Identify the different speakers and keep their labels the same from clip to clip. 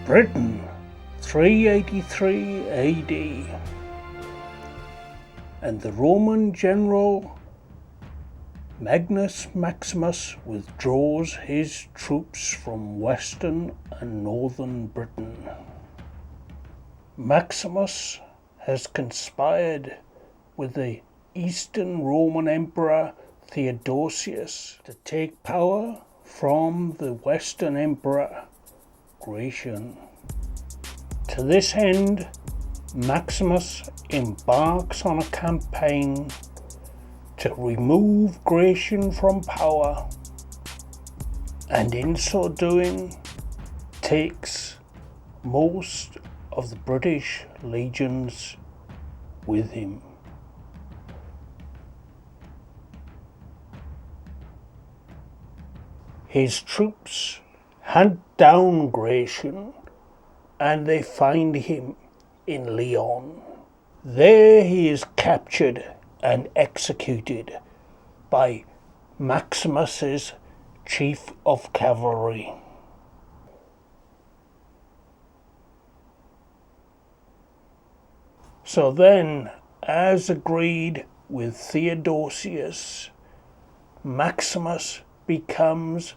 Speaker 1: Britain, 383 AD, and the Roman General Magnus Maximus withdraws his troops from Western and Northern Britain. Maximus has conspired with the Eastern Roman Emperor Theodosius to take power from the Western Emperor Gratian. To this end, Maximus embarks on a campaign to remove Gratian from power, and in so doing takes most of the British legions with him. His troops hunt down Gratian and they find him in Lyon. There he is captured and executed by Maximus's chief of cavalry. So then, as agreed with Theodosius, Maximus becomes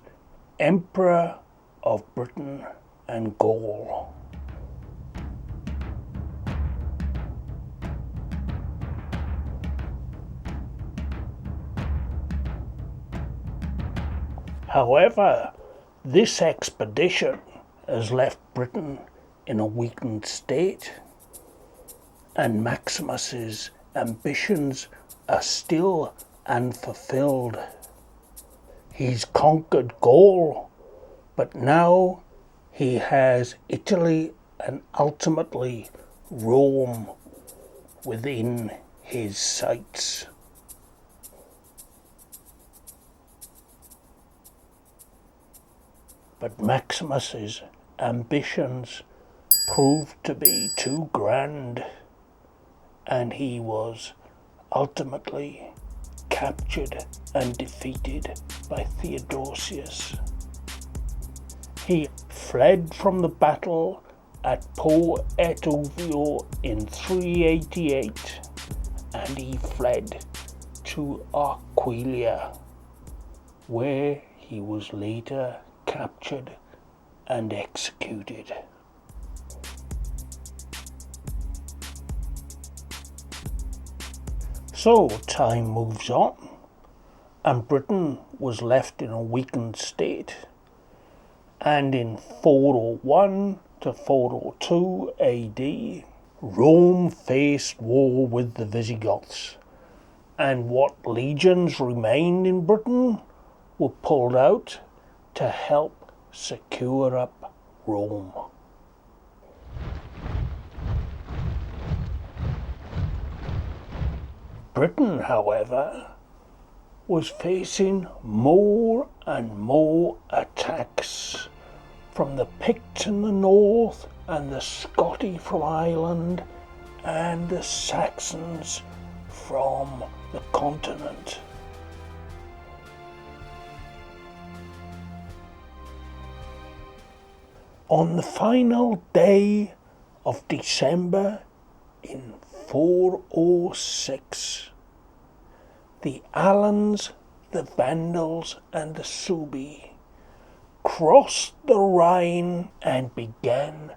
Speaker 1: Emperor of Britain and Gaul. However, this expedition has left Britain in a weakened state, and Maximus's ambitions are still unfulfilled. He's conquered Gaul, but now he has Italy and ultimately Rome within his sights. But Maximus's ambitions proved to be too grand, and he was ultimately captured and defeated by Theodosius. He fled from the battle at Po et Ovio in 388, and he fled to Aquileia, where he was later captured and executed. So time moves on, and Britain was left in a weakened state, and in 401 to 402 AD, Rome faced war with the Visigoths, and what legions remained in Britain were pulled out to help secure up Rome. Britain, however, was facing more and more attacks from the Picts in the north and the Scotti from Ireland and the Saxons from the continent. On the final day of December in 406, the Alans, the Vandals and the Suebi crossed the Rhine and began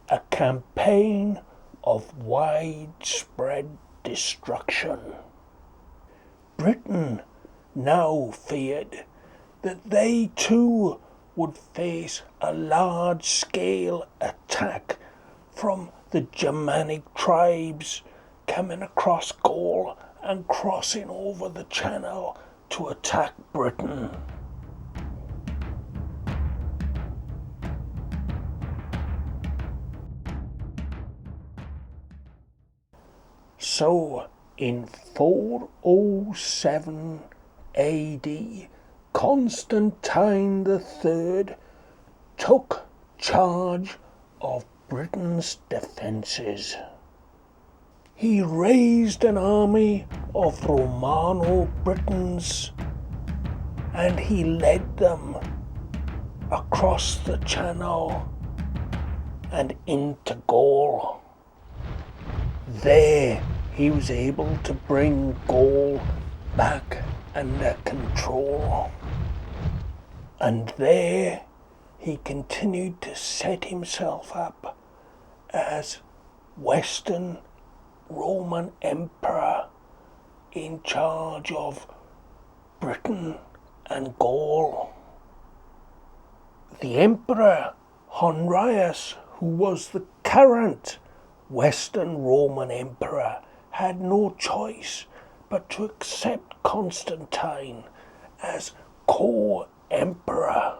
Speaker 1: a campaign of widespread destruction. Britain now feared that they too would face a large-scale attack from the Germanic tribes coming across Gaul and crossing over the Channel to attack Britain. So, in 407 AD, Constantine III took charge of Britain's defences. He raised an army of Romano-Britons and he led them across the Channel and into Gaul. There he was able to bring Gaul back under control. And there he continued to set himself up as Western Roman Emperor in charge of Britain and Gaul. The Emperor Honorius, who was the current Western Roman Emperor, had no choice but to accept Constantine as co-emperor.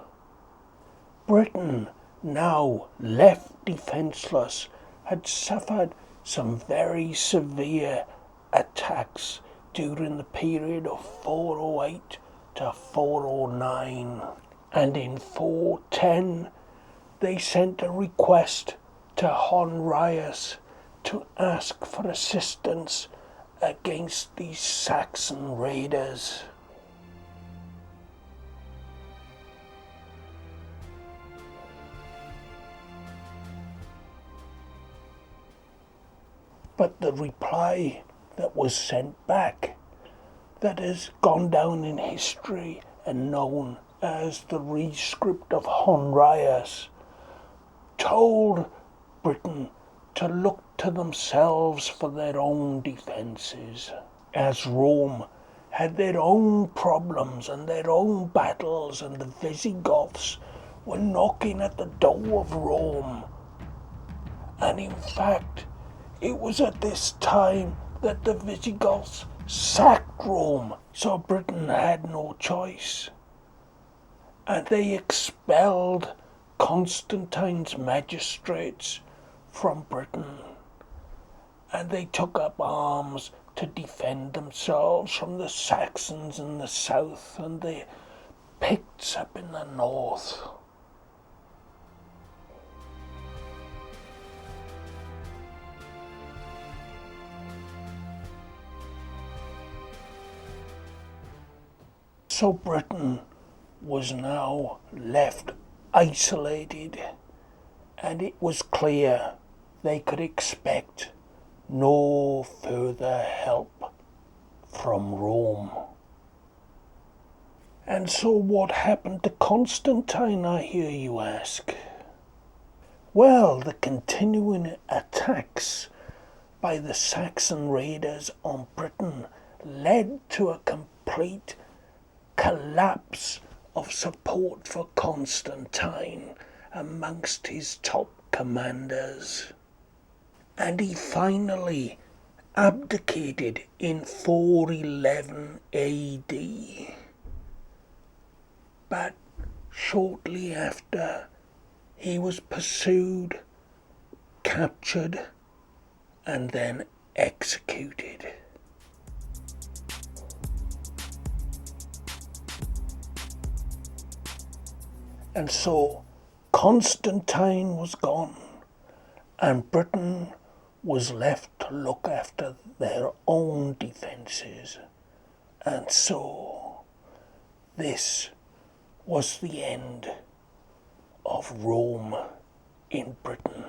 Speaker 1: Britain, now left defenceless, had suffered some very severe attacks during the period of 408 to 409, and in 410 they sent a request to Honorius to ask for assistance against these Saxon raiders. But the reply that was sent back, that has gone down in history and known as the Rescript of Honorius, told Britain to look to themselves for their own defences, as Rome had their own problems and their own battles, and the Visigoths were knocking at the door of Rome. And in fact, it was at this time that the Visigoths sacked Rome, so Britain had no choice. And they expelled Constantine's magistrates from Britain. And they took up arms to defend themselves from the Saxons in the south and the Picts up in the north. So Britain was now left isolated, and it was clear they could expect no further help from Rome. And so what happened to Constantine, I hear you ask? Well, the continuing attacks by the Saxon raiders on Britain led to a complete collapse of support for Constantine amongst his top commanders. And he finally abdicated in 411 AD. But shortly after, he was pursued, captured, and then executed. And so Constantine was gone, and Britain was left to look after their own defences. And so this was the end of Rome in Britain.